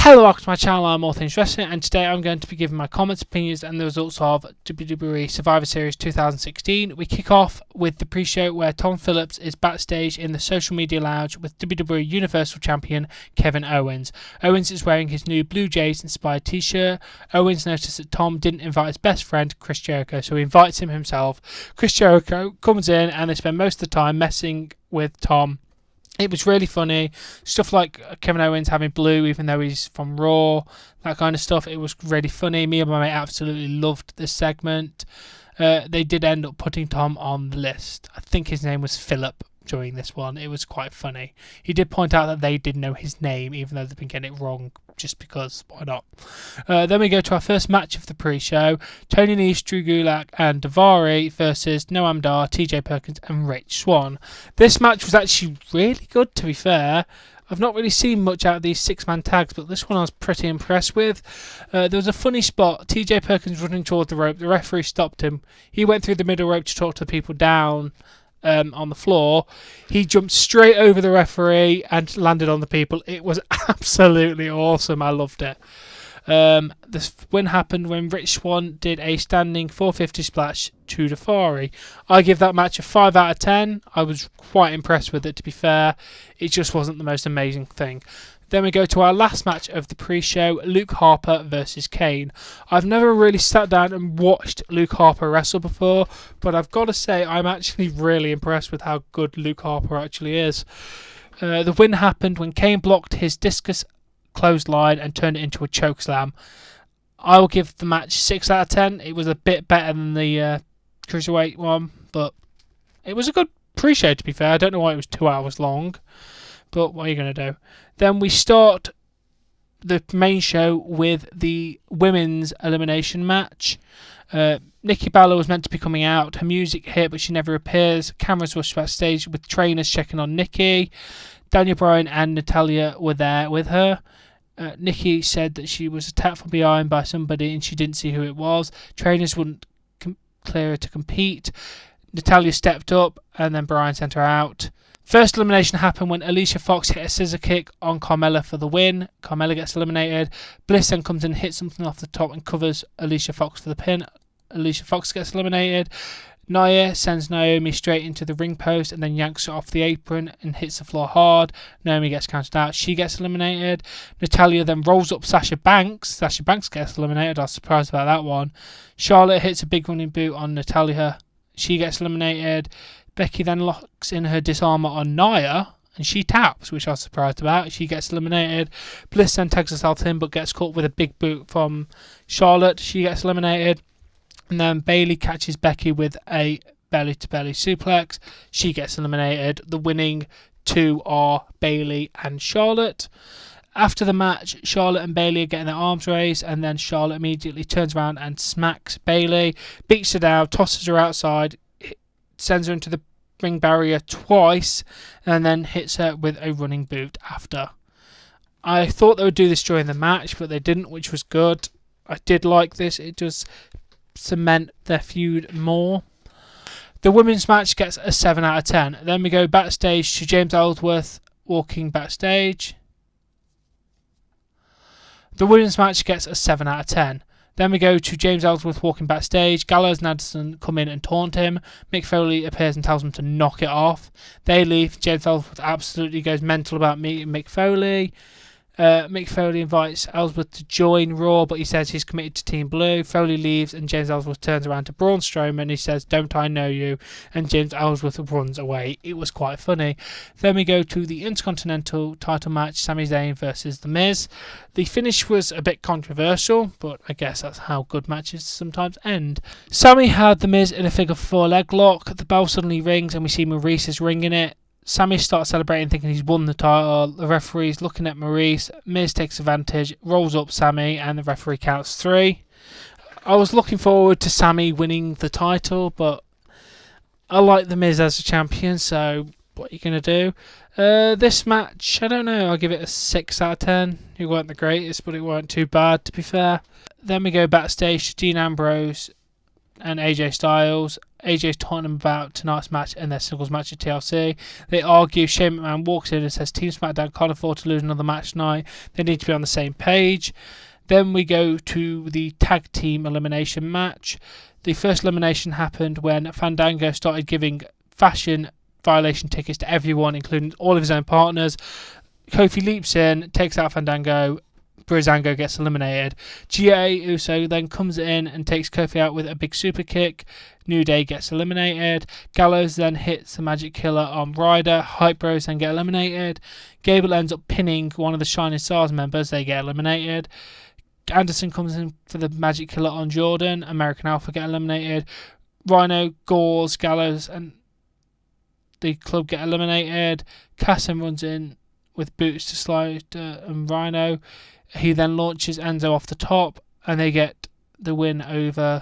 Hello, welcome to my channel. I'm All Things Wrestling, and today I'm going to be giving my comments, opinions, and the results of WWE Survivor Series 2016. We kick off with the pre-show where Tom Phillips is backstage in the social media lounge with WWE Universal Champion Kevin Owens. Owens is wearing his new Blue Jays inspired t-shirt. Owens noticed that Tom didn't invite his best friend Chris Jericho, so he invites him himself. Chris Jericho comes in and they spend most of the time messing with Tom. It was really funny. Stuff like Kevin Owens having blue even though he's from Raw, that kind of stuff. It was really funny. Me and my mate absolutely loved this segment. They did end up putting Tom on the list. I think his name was Philip during this one. It was quite funny. He did point out that they did know his name even though they've been getting it wrong, just because, why not? Then we go to our first match of the pre-show. Tony Nese, Drew Gulak and Daivari versus Noam Dar, TJ Perkins and Rich Swann. This match was actually really good, to be fair. I've not really seen much out of these six-man tags, but this one I was pretty impressed with. There was a funny spot. TJ Perkins running toward the rope. The referee stopped him. He went through the middle rope to talk to the people down on the floor. He jumped straight over the referee and landed on the people. It was absolutely awesome. I loved it. This win happened when Rich Swann did a standing 450 splash to Daivari. I give that match a 5 out of 10. I was quite impressed with it, to be fair. It just wasn't the most amazing thing. Then we go to our last match of the pre-show, Luke Harper versus Kane. I've never really sat down and watched Luke Harper wrestle before, but I've got to say I'm actually really impressed with how good Luke Harper actually is. The win happened when Kane blocked his discus clothesline and turned it into a chokeslam. I will give the match 6 out of 10. It was a bit better than the Cruiserweight one, but it was a good pre-show, to be fair. I don't know why it was 2 hours long, but what are you going to do? Then we start the main show with the women's elimination match. Nikki Bella was meant to be coming out. Her music hit, but she never appears. Cameras rushed backstage with trainers checking on Nikki. Daniel Bryan and Natalya were there with her. Nikki said that she was attacked from behind by somebody and she didn't see who it was. Trainers wouldn't clear her to compete. Natalya stepped up and then Bryan sent her out. First elimination happened when Alicia Fox hit a scissor kick on Carmella for the win. Carmella gets eliminated. Bliss then comes in, hits something off the top and covers Alicia Fox for the pin. Alicia Fox gets eliminated. Nia sends Naomi straight into the ring post and then yanks her off the apron and hits the floor hard. Naomi gets counted out. She gets eliminated. Natalya then rolls up Sasha Banks. Sasha Banks gets eliminated. I was surprised about that one. Charlotte hits a big running boot on Natalya. She gets eliminated. Becky then locks in her disarmer on Nia and she taps, which I was surprised about. She gets eliminated. Bliss then tags herself in but gets caught with a big boot from Charlotte. She gets eliminated. And then Bayley catches Becky with a belly-to-belly suplex. She gets eliminated. The winning two are Bayley and Charlotte. After the match, Charlotte and Bayley are getting their arms raised, and then Charlotte immediately turns around and smacks Bayley, beats her down, tosses her outside, sends her into the ring barrier twice, and then hits her with a running boot after. I thought they would do this during the match, but they didn't, which was good. I did like this. It just cement their feud more. The women's match gets a 7 out of 10. Then we go backstage to James Ellsworth walking backstage. The women's match gets a 7 out of 10. Then we go to James Ellsworth walking backstage. Gallows and Addison come in and taunt him. Mick Foley appears and tells him to knock it off. They leave. James Ellsworth absolutely goes mental about meeting Mick Foley. Mick Foley invites Ellsworth to join Raw, but he says he's committed to Team Blue. Foley leaves and James Ellsworth turns around to Braun Strowman. He says, "Don't I know you?" And James Ellsworth runs away. It was quite funny. Then we go to the Intercontinental title match, Sami Zayn versus The Miz. The finish was a bit controversial, but I guess that's how good matches sometimes end. Sami had The Miz in a figure 4 leg lock. The bell suddenly rings and we see Maurice is ringing it. Sami starts celebrating thinking he's won the title. The referee's looking at Maurice. Miz takes advantage, rolls up Sami, and the referee counts 3. I was looking forward to Sami winning the title, but I like The Miz as a champion, so what are you going to do? This match, I don't know, I'll give it a 6 out of 10. It weren't the greatest, but it weren't too bad, to be fair. Then we go backstage to Dean Ambrose and AJ Styles. AJ's talking about tonight's match and their singles match at TLC. They argue. Shane McMahon walks in and says Team SmackDown can't afford to lose another match tonight. They need to be on the same page. Then we go to the tag team elimination match. The first elimination happened when Fandango started giving fashion violation tickets to everyone, including all of his own partners. Kofi leaps in, takes out Fandango. Breezango gets eliminated. Jey Uso then comes in and takes Kofi out with a big super kick. New Day gets eliminated. Gallows then hits the Magic Killer on Ryder. Hype Bros then get eliminated. Gable ends up pinning one of the Shining Stars members. They get eliminated. Anderson comes in for the Magic Killer on Jordan. American Alpha get eliminated. Rhino, Gauze, Gallows and the club get eliminated. Cass runs in with boots to Slide and Rhino. He then launches Enzo off the top and they get the win over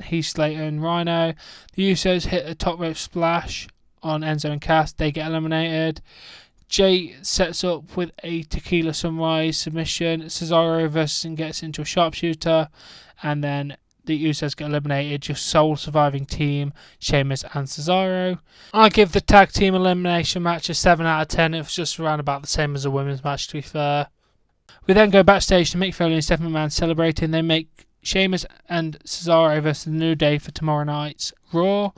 Heath Slater and Rhino. The Usos hit a top rope splash on Enzo and Cass. They get eliminated. Jay sets up with a Tequila Sunrise submission. Cesaro reverses and gets into a sharpshooter. And then the Usos get eliminated. Just sole surviving team, Sheamus and Cesaro. I give the tag team elimination match a 7 out of 10. It was just around about the same as the women's match, to be fair. We then go backstage to Mick Foley and Stephanie McMahon celebrating. They make Sheamus and Cesaro versus the New Day for tomorrow night's Raw.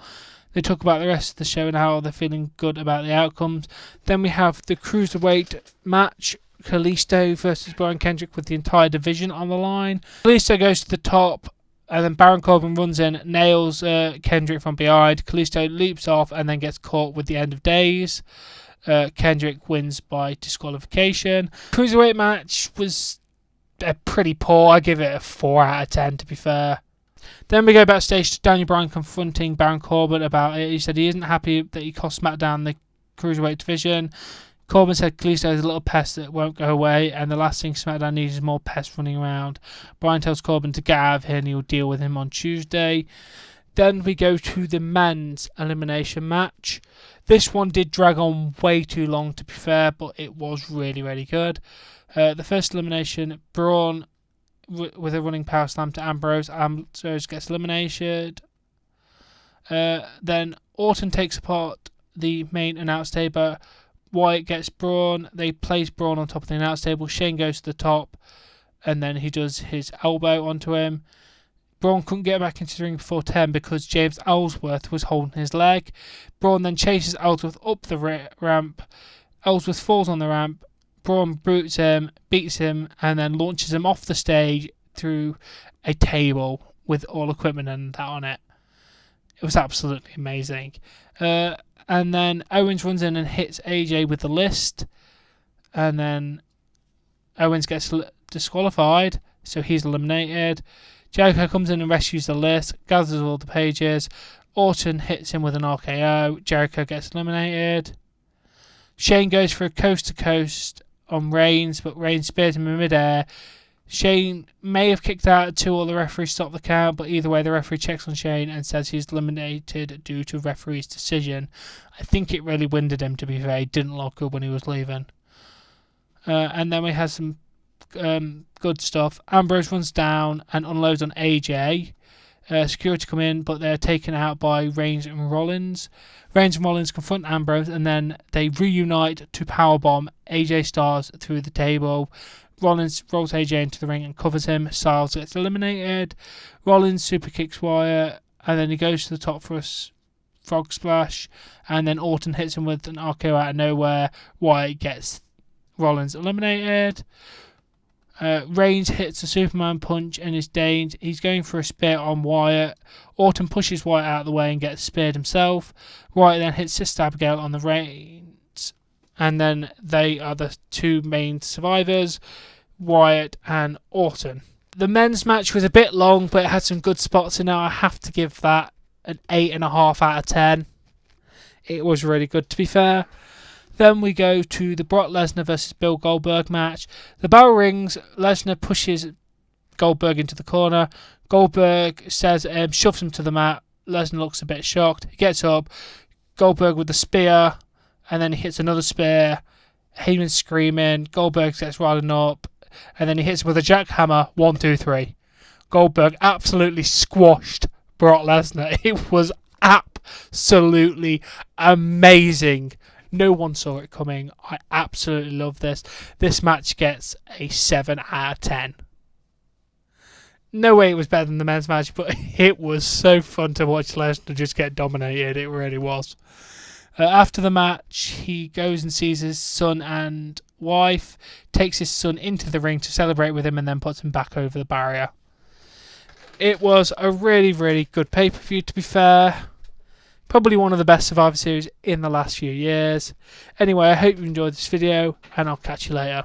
They talk about the rest of the show and how they're feeling good about the outcomes. Then we have the Cruiserweight match. Kalisto versus Brian Kendrick with the entire division on the line. Kalisto goes to the top and then Baron Corbin runs in, nails Kendrick from behind. Kalisto leaps off and then gets caught with the End of Days. Kendrick wins by disqualification. Cruiserweight match was pretty poor. I give it a 4 out of 10, to be fair. Then we go backstage to Daniel Bryan confronting Baron Corbin about it. He said he isn't happy that he cost SmackDown the Cruiserweight division. Corbin said Kalisto is a little pest that won't go away, and the last thing SmackDown needs is more pests running around. Bryan tells Corbin to get out of here and he'll deal with him on Tuesday. Then we go to the men's elimination match. This one did drag on way too long, to be fair, but it was really, really good. The first elimination, Braun with a running power slam to Ambrose. Ambrose gets eliminated. Then Orton takes apart the main announce table. Wyatt gets Braun. They place Braun on top of the announce table. Shane goes to the top, and then he does his elbow onto him. Braun couldn't get back into the ring before 10 because James Ellsworth was holding his leg. Braun then chases Ellsworth up the ramp. Ellsworth falls on the ramp. Braun boots him, beats him, and then launches him off the stage through a table with all equipment and that on it. It was absolutely amazing. And then Owens runs in and hits AJ with the list. And then Owens gets disqualified, so he's eliminated. Jericho comes in and rescues the list, gathers all the pages. Orton hits him with an RKO. Jericho gets eliminated. Shane goes for a coast-to-coast on Reigns, but Reigns spears him in midair. Shane may have kicked out at 2 or the referee stopped the count, but either way the referee checks on Shane and says he's eliminated due to referee's decision. I think it really winded him, to be fair. He didn't look good when he was leaving. And then we had some good stuff. Ambrose runs down and unloads on AJ. Security come in, but they're taken out by Reigns and Rollins. Reigns and Rollins confront Ambrose, and then they reunite to powerbomb AJ Styles through the table. Rollins rolls AJ into the ring and covers him. Styles gets eliminated. Rollins super kicks Wyatt, and then he goes to the top for a frog splash, and then Orton hits him with an RKO out of nowhere. Wyatt gets Rollins eliminated. Reigns hits a Superman punch and is dazed. He's going for a spear on Wyatt. Orton pushes Wyatt out of the way and gets speared himself. Wyatt then hits Sister Abigail on the Reigns. And then they are the 2 main survivors, Wyatt and Orton. The men's match was a bit long, but it had some good spots in it. I have to give that an 8.5 out of 10. It was really good, to be fair. Then we go to the Brock Lesnar versus Bill Goldberg match. The bell rings. Lesnar pushes Goldberg into the corner. Goldberg says, shoves him to the mat. Lesnar looks a bit shocked. He gets up. Goldberg with the spear. And then he hits another spear. Heyman's screaming. Goldberg gets riding up. And then he hits him with a jackhammer. 1, 2, 3. Goldberg absolutely squashed Brock Lesnar. It was absolutely amazing. No one saw it coming. I absolutely love this. This match gets a 7 out of 10. No way it was better than the men's match, but it was so fun to watch Lesnar just get dominated. It really was. After the match, he goes and sees his son and wife, takes his son into the ring to celebrate with him, and then puts him back over the barrier. It was a really, really good pay-per-view, to be fair. Probably one of the best Survivor Series in the last few years. Anyway, I hope you enjoyed this video, and I'll catch you later.